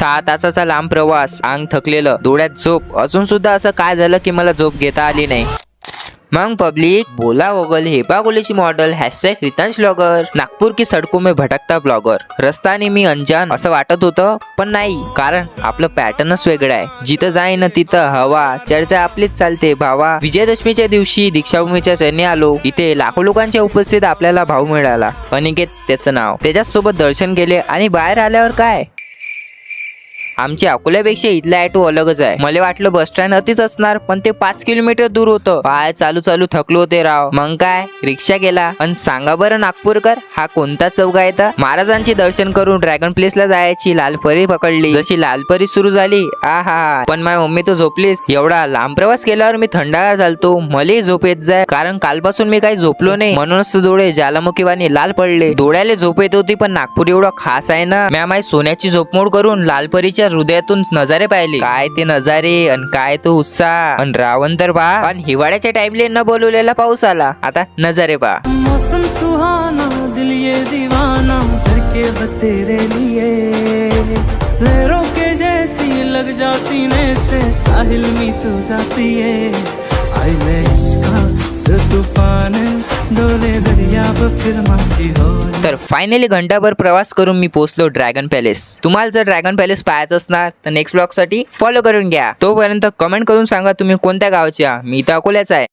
6 तासाचा लांब प्रवास, अंग थकलेलं, डोळ्यात झोप, अजून सुद्धा असं काय झालं की मला झोप घेता आली नाही. मग पब्लिक बोला goggle HEPA गोलेची model #Ritansh blogger, Nagpur की सडकों में भटकता ब्लॉगर. रस्ताने मी अनजान असं वाटत होतं, पण नाही, कारण आपलं पॅटर्नच वेगळं आहे. जिथं जाई ना तिथं हवा, चर्चा आपलीच चालते भावा. विजयादशमीच्या दिवशी दीक्षाभूमीच्या चरणी आलो. इथे लाखो लोकांच्या उपस्थित आपल्याला भाऊ मिळाला, अनिकेत त्याचं नाव. त्याच्यासोबत दर्शन केले आणि बाहेर आल्यावर काय, आमची अकोल्यापेक्षा इथला ॲटो अलगच आहे. मला वाटलं बस स्टँड अतिच असणार, पण ते 5 किलोमीटर दूर होतं. पाय चालू चालू थकलो होते राव. मग काय रिक्षा केला. आणि सांगा बरं नागपूरकर, हा कोणता चौक आहे? तर महाराजांचे दर्शन करून ड्रॅगन प्लेसला जायची लालपरी पकडली. जशी लालपरी सुरू झाली, आहा, पण माझी मम्मी तो झोपलीच. एवढा लांब प्रवास केल्यावर मी थंडागार झालतो. मलाही झोप येत जाय, कारण कालपासून मी काही झोपलो नाही, म्हणूनच डोळे ज्वालामुखीवाणी लाल पडले. डोळ्याला झोप येत होती, पण नागपूर एवढं खास आहे ना. मी माझी सोन्याची झोपमोड करून लालपरीच्या हृदयातून नजारे पाहिले. काय ते नजारे, अन काय तो उत्साह, अन रावण तर पहा. पण हिवाळ्याच्या टाइमले न बोलवलेला पाऊस आला. आता नजारे पहा. मौसम सुहाना, दिल ये दीवाना, धड़के बस तेरे लिए, लहरों के जैसी लग जा सीने से, साहिल मी तुझा प्रिय, आइले इश्काचं तूफान, डोले दर्याव फिर माझी हो. तर फायनली घंटाभर प्रवास करून मी पोहोचलो ड्रॅगन पॅलेस. तुम्हाला जर ड्रॅगन पॅलेस पाहायचं असणार तर नेक्स्ट ब्लॉग साठी फॉलो करून घ्या. तोपर्यंत कमेंट करून सांगा तुम्ही कोणत्या गावच्या. मी तर अकोल्याचा आहे.